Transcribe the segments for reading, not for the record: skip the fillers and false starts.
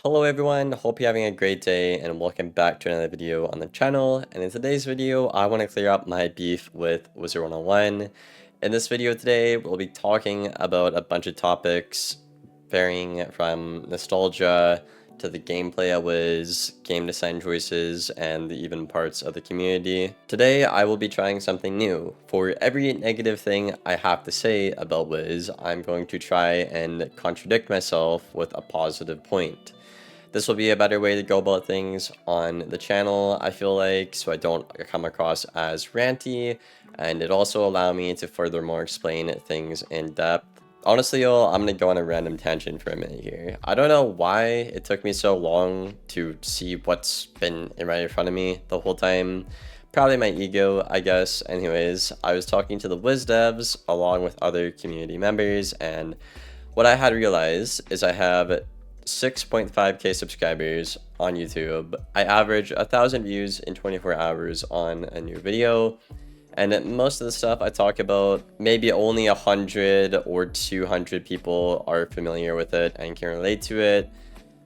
Hello everyone, hope you're having a great day and welcome back to another video on the channel. And in today's video, I want to clear up my beef with Wizard101. In this video today, we'll be talking about a bunch of topics varying from nostalgia to the gameplay of Wiz, game design choices, and even parts of the community. Today, I will be trying something new. For every negative thing I have to say about Wiz, I'm going to try and contradict myself with a positive point. This will be a better way to go about things on the channel, I feel like, so I don't come across as ranty, and it also allow me to furthermore explain things in depth. Honestly, y'all, I'm gonna go on a random tangent for a minute here. I don't know why it took me so long to see what's been right in front of me the whole time. Probably my ego, I guess. Anyways, I was talking to the Wiz devs along with other community members, and what I had realized is I have 6.5k subscribers on YouTube. I average 1,000 views in 24 hours on a new video. And most of the stuff I talk about, maybe only 100 or 200 people are familiar with it and can relate to it.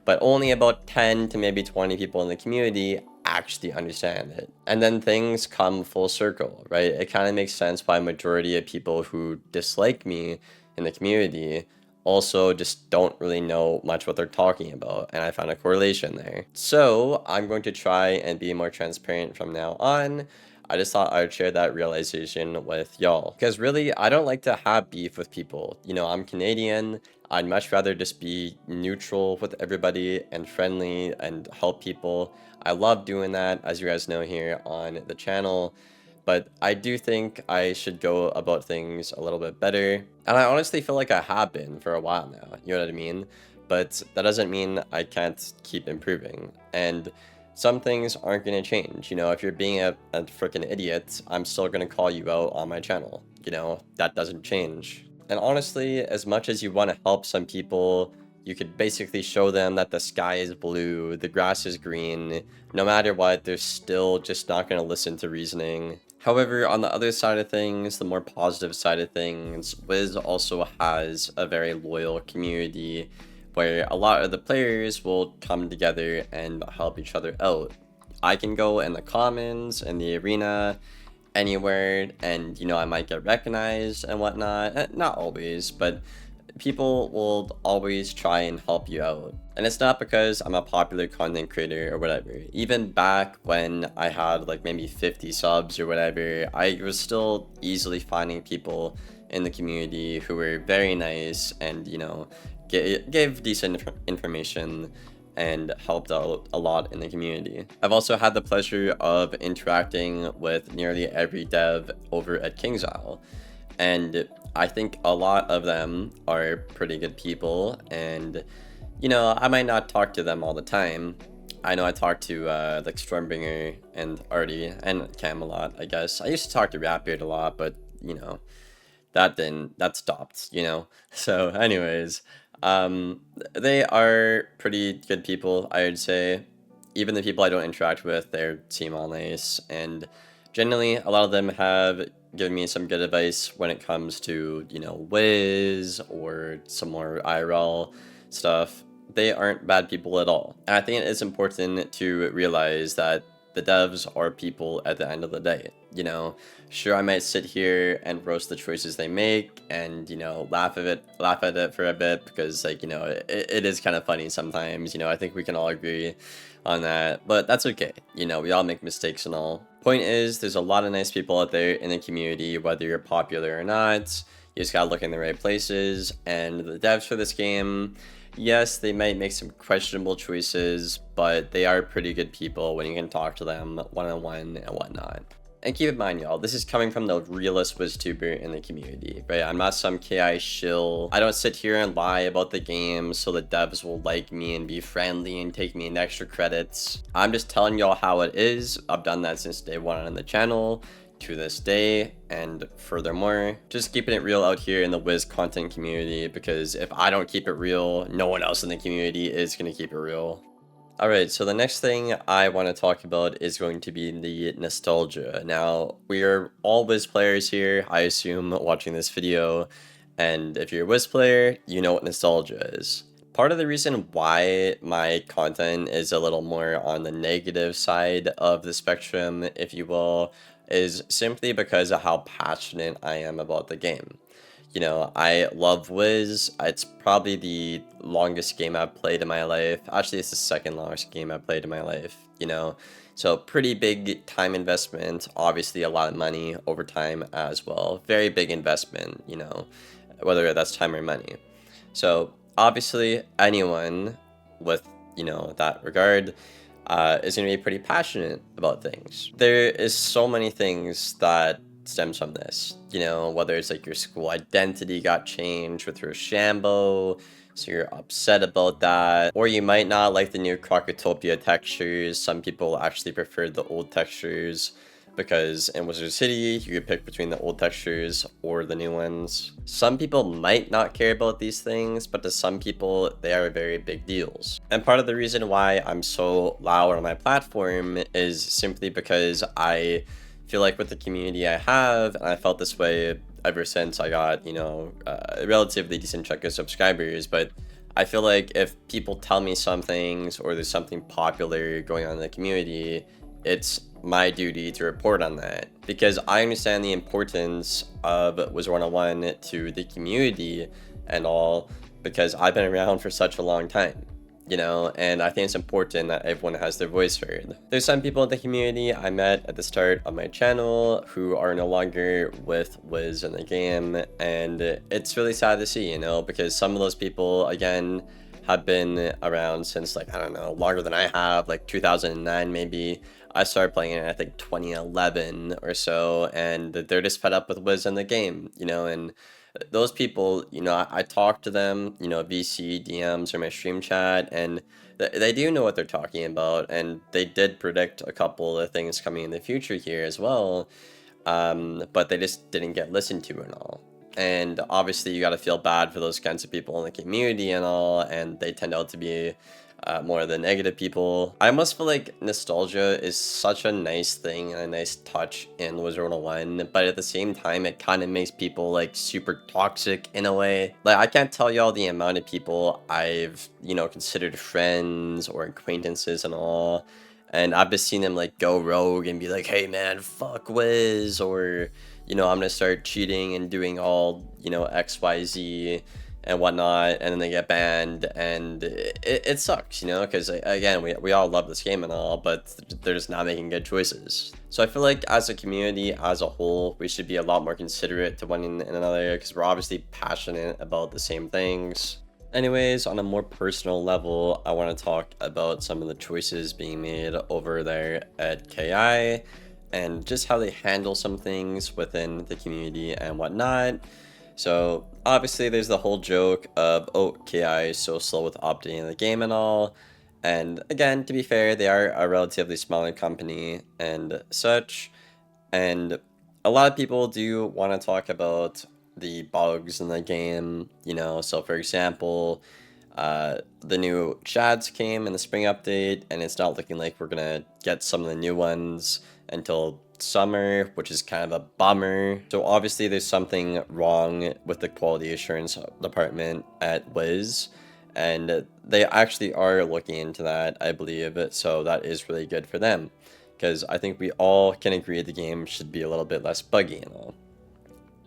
But only about 10 to maybe 20 people in the community actually understand it. And then things come full circle, right? It kind of makes sense why majority of people who dislike me in the community also just don't really know much what they're talking about, and I found a correlation there. So I'm going to try and be more transparent from now on. I just thought I would share that realization with y'all, because really I don't like to have beef with people. You know, I'm Canadian. I'd much rather just be neutral with everybody and friendly and help people. I love doing that, as you guys know here on the channel. But I do think I should go about things a little bit better. And I honestly feel like I have been for a while now, you know what I mean? But that doesn't mean I can't keep improving. And some things aren't going to change. You know, if you're being a freaking idiot, I'm still going to call you out on my channel. You know, that doesn't change. And honestly, as much as you want to help some people, you could basically show them that the sky is blue, the grass is green. No matter what, they're still just not going to listen to reasoning. However, on the other side of things, the more positive side of things, Wiz also has a very loyal community where a lot of the players will come together and help each other out. I can go in the commons, in the arena, anywhere, and you know, I might get recognized and whatnot. Not always, but people will always try and help you out. And it's not because I'm a popular content creator or whatever. Even back when I had like maybe 50 subs or whatever, I was still easily finding people in the community who were very nice and, you know, gave decent information and helped out a lot in the community. I've also had the pleasure of interacting with nearly every dev over at King's Isle, and I think a lot of them are pretty good people, and you know, I might not talk to them all the time. I know I talk to like Stormbringer and Artie and Cam a lot, I guess. I used to talk to Rapbeard a lot, but you know, that stopped, you know. So anyways, they are pretty good people, I would say. Even the people I don't interact with, they seem all nice, and generally a lot of them have given me some good advice when it comes to, you know, Wiz or some more IRL stuff. They aren't bad people at all. And I think it's important to realize that the devs are people at the end of the day. You know, sure, I might sit here and roast the choices they make and, you know, laugh at it for a bit because, like, you know, it is kind of funny sometimes. You know, I think we can all agree on that, but that's okay. You know, we all make mistakes and all. Point is, there's a lot of nice people out there in the community, whether you're popular or not. You just gotta look in the right places, and the devs for this game, yes, they might make some questionable choices, but they are pretty good people when you can talk to them one-on-one and whatnot. And keep in mind, y'all, this is coming from the realest WizTuber in the community, right? I'm not some KI shill. I don't sit here and lie about the game so the devs will like me and be friendly and take me in extra credits. I'm just telling y'all how it is. I've done that since day one on the channel to this day, and furthermore, just keeping it real out here in the Wiz content community, because if I don't keep it real, no one else in the community is going to keep it real. Alright, so the next thing I want to talk about is going to be the nostalgia. Now, we are all Wiz players here, I assume, watching this video, and if you're a Wiz player, you know what nostalgia is. Part of the reason why my content is a little more on the negative side of the spectrum, if you will, is simply because of how passionate I am about the game. You know, I love Wiz. It's probably the longest game I've played in my life. Actually, it's the second longest game I've played in my life, you know. So pretty big time investment, obviously a lot of money over time as well. Very big investment, you know, whether that's time or money. So obviously anyone with, you know, that regard is going to be pretty passionate about things. There is so many things that stems from this, you know, whether it's like your school identity got changed with Rochambeau, so you're upset about that, or you might not like the new Crocotopia textures. Some people actually prefer the old textures because in Wizard City you could pick between the old textures or the new ones. Some people might not care about these things, but to some people they are very big deals. And part of the reason why I'm so loud on my platform is simply because I feel like with the community I have, and I felt this way ever since I got, you know, a relatively decent chunk of subscribers, but I feel like if people tell me some things or there's something popular going on in the community, it's my duty to report on that, because I understand the importance of Wizard101 to the community and all, because I've been around for such a long time, you know, and I think it's important that everyone has their voice heard. There's some people in the community I met at the start of my channel who are no longer with Wiz in the game, and it's really sad to see, you know, because some of those people, again, have been around since, like, I don't know, longer than I have, like 2009 maybe. I started playing it, I think 2011 or so, and they're just fed up with Wiz in the game, you know, and those people, you know, I talk to them, you know, VC, DMs, or my stream chat, and they do know what they're talking about, and they did predict a couple of things coming in the future here as well, but they just didn't get listened to and all. And obviously you got to feel bad for those kinds of people in the community and all, and they tend out to be more of the negative people. I almost feel like nostalgia is such a nice thing and a nice touch in Wizard101, but at the same time it kind of makes people like super toxic in a way. Like, I can't tell y'all the amount of people I've, you know, considered friends or acquaintances and all, and I've just seen them like go rogue and be like, hey man, fuck Wiz, or, you know, I'm gonna start cheating and doing all, you know, XYZ and whatnot, and then they get banned, and it sucks, you know, because again, we all love this game and all, but they're just not making good choices. So I feel like as a community as a whole, we should be a lot more considerate to one another, because we're obviously passionate about the same things. Anyways, on a more personal level, I want to talk about some of the choices being made over there at KI, and just how they handle some things within the community and whatnot. So obviously there's the whole joke of, oh, KI is so slow with updating the game and all. And again, to be fair, they are a relatively smaller company and such. And a lot of people do want to talk about the bugs in the game, you know. So for example, the new Shads came in the spring update, and it's not looking like we're gonna get some of the new ones until summer, which is kind of a bummer. So obviously there's something wrong with the quality assurance department at Wiz, and they actually are looking into that, I believe. So that is really good for them, because I think we all can agree the game should be a little bit less buggy and all.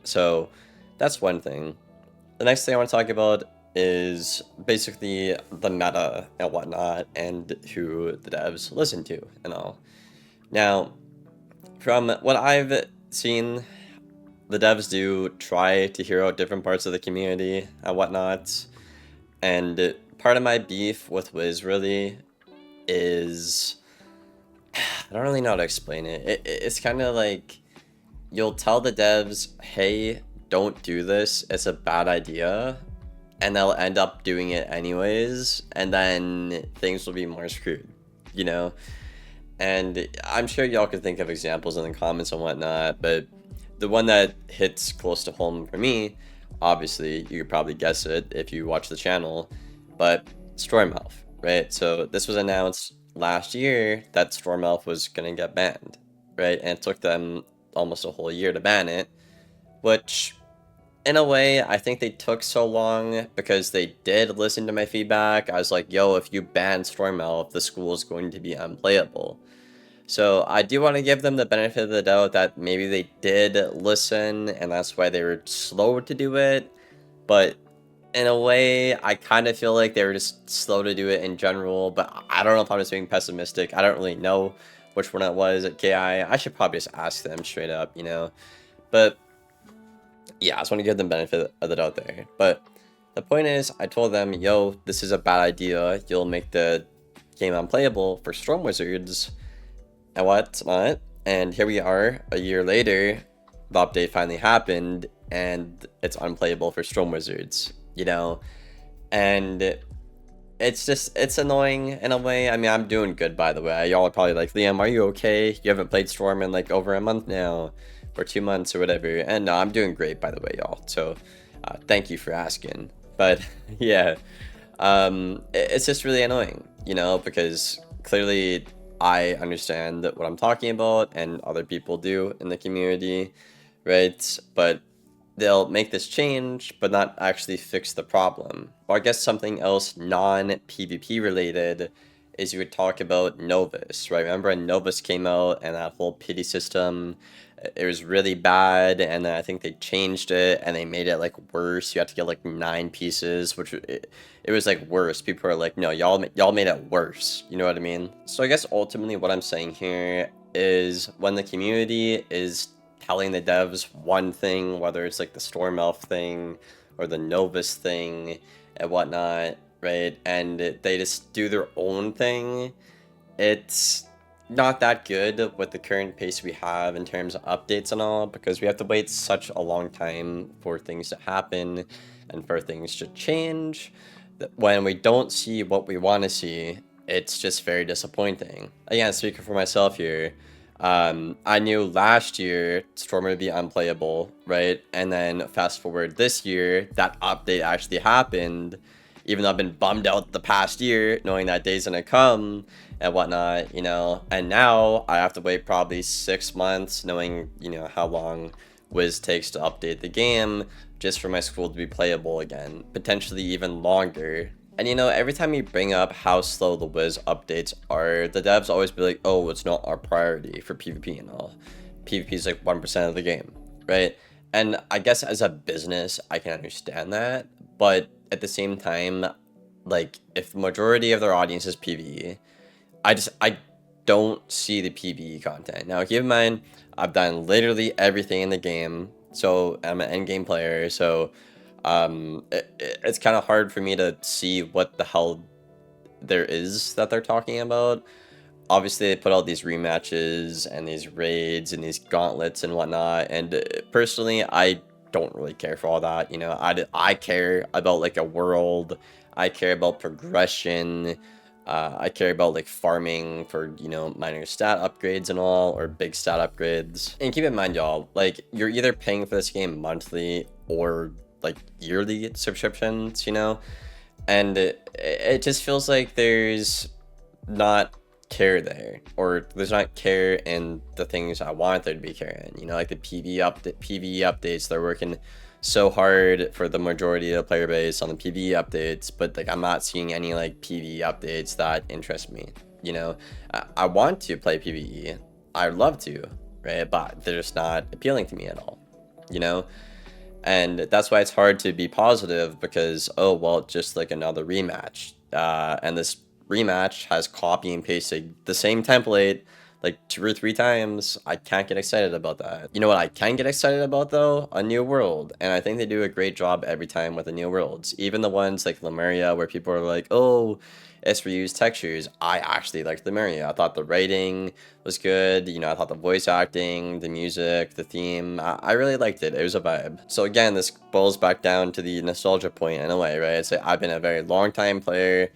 So that's one thing. The next thing I want to talk about is basically the meta and whatnot, and who the devs listen to and all. Now, from what I've seen, the devs do try to hear out different parts of the community and whatnot, and part of my beef with Wiz really is, I don't really know how to explain it. It's kind of like, you'll tell the devs, hey, don't do this, it's a bad idea, and they'll end up doing it anyways, and then things will be more screwed, you know? And I'm sure y'all could think of examples in the comments and whatnot, but the one that hits close to home for me, obviously, you could probably guess it if you watch the channel, but Stormelf, right? So this was announced last year that Stormelf was going to get banned, right? And it took them almost a whole year to ban it, which in a way, I think they took so long because they did listen to my feedback. I was like, yo, if you ban Storm Elf, the school is going to be unplayable. So I do want to give them the benefit of the doubt that maybe they did listen and that's why they were slow to do it. But in a way, I kind of feel like they were just slow to do it in general. But I don't know if I'm just being pessimistic. I don't really know which one it was at KI. I should probably just ask them straight up, you know. But yeah, I just want to give them benefit of the doubt there. But the point is, I told them, yo, this is a bad idea. You'll make the game unplayable for Storm Wizards. And what's not? And here we are, a year later, the update finally happened, and it's unplayable for Storm Wizards, you know? And it's annoying in a way. I mean, I'm doing good, by the way. Y'all are probably like, Liam, are you okay? You haven't played Storm in like over a month now, or 2 months or whatever. And no, I'm doing great, by the way, y'all. So thank you for asking. But yeah, it's just really annoying, you know, because clearly I understand what I'm talking about and other people do in the community, right? But they'll make this change, but not actually fix the problem. Or I guess something else non-PvP related is you would talk about Novus, right? Remember when Novus came out and that whole pity system, it was really bad, and then I think they changed it and they made it like worse. You have to get like 9 pieces, which it was like worse. People are like, no, y'all made it worse. You know what I mean? So I guess ultimately what I'm saying here is when the community is telling the devs one thing, whether it's like the Storm Elf thing or the Novus thing and whatnot, right? And they just do their own thing. It's not that good with the current pace we have in terms of updates and all, because we have to wait such a long time for things to happen and for things to change. That when we don't see what we want to see, it's just very disappointing. Again, speaking for myself here, I knew last year Storm would be unplayable, right? And then fast forward this year, that update actually happened, even though I've been bummed out the past year knowing that day's gonna come and whatnot, you know. And now I have to wait probably 6 months knowing, you know, how long Wiz takes to update the game just for my school to be playable again, potentially even longer. And you know, every time you bring up how slow the Wiz updates are, the devs always be like, oh, it's not our priority for PvP and all. PvP is like 1% of the game, right? And I guess as a business, I can understand that. But at the same time, like, if the majority of their audience is PvE, I don't see the PvE content. Now, keep in mind, I've done literally everything in the game. So I'm an endgame player, so it's kind of hard for me to see what the hell there is that they're talking about. Obviously, they put out these rematches and these raids and these gauntlets and whatnot, and personally, I don't really care for all that. You know, I care about like a world. I care about progression. I care about like farming for, you know, minor stat upgrades and all, or big stat upgrades. And keep in mind, y'all, like, you're either paying for this game monthly or like yearly subscriptions, you know, and it just feels like there's not care there, or there's not care in the things I want there to be care in, you know, like the PvE updates. They're working so hard for the majority of the player base on the PvE updates, but like I'm not seeing any like PvE updates that interest me, you know. I want to play PvE, I'd love to, right, but they're just not appealing to me at all, you know. And that's why it's hard to be positive, because, oh, well, it's just like another rematch. And this rematch has copy and pasted the same template like 2 or 3 times. I can't get excited about that. You know what I can get excited about, though? A new world. And I think they do a great job every time with the new worlds. Even the ones like Lemuria, where people are like, oh, it's reused textures. I actually liked Lemuria. I thought the writing was good. You know, I thought the voice acting, the music, the theme, I really liked it. It was a vibe. So again, this boils back down to the nostalgia point in a way, right? It's like I've been a very long time player,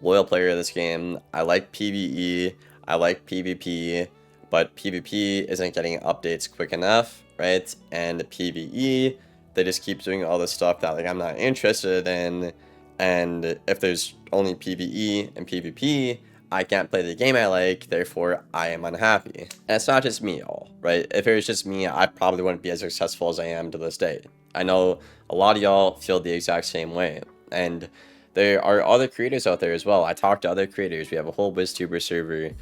loyal player of this game. I like PvE. I like PvP, but PvP isn't getting updates quick enough, right? And PvE, they just keep doing all this stuff that like I'm not interested in. And if there's only PvE and PvP, I can't play the game I like, therefore I am unhappy. And it's not just me, y'all, right? If it was just me, I probably wouldn't be as successful as I am to this day. I know a lot of y'all feel the exact same way, and there are other creators out there as well. I talk to other creators. We have a whole WizTuber server,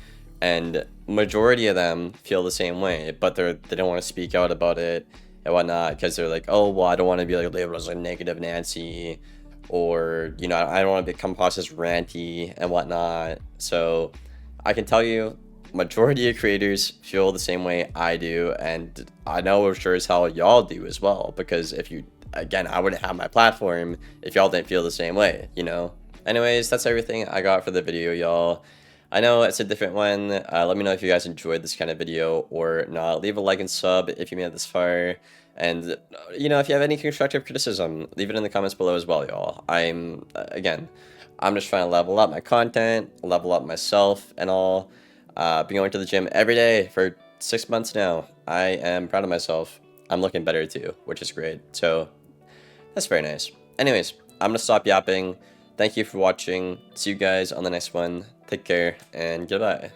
and majority of them feel the same way, but they don't want to speak out about it and whatnot because they're like, oh well, I don't want to be like labeled as like negative Nancy, or you know, I don't want to become across as ranty and whatnot. So I can tell you, majority of creators feel the same way I do, and I know sure as hell y'all do as well, because if you, again, I wouldn't have my platform if y'all didn't feel the same way, you know. Anyways, that's everything I got for the video, y'all. I know it's a different one. Let me know if you guys enjoyed this kind of video or not. Leave a like and sub if you made it this far. And, you know, if you have any constructive criticism, leave it in the comments below as well, y'all. Again, I'm just trying to level up my content, level up myself and all. Been going to the gym every day for 6 months now. I am proud of myself. I'm looking better too, which is great. So, that's very nice. Anyways, I'm going to stop yapping. Thank you for watching. See you guys on the next one. Take care and goodbye.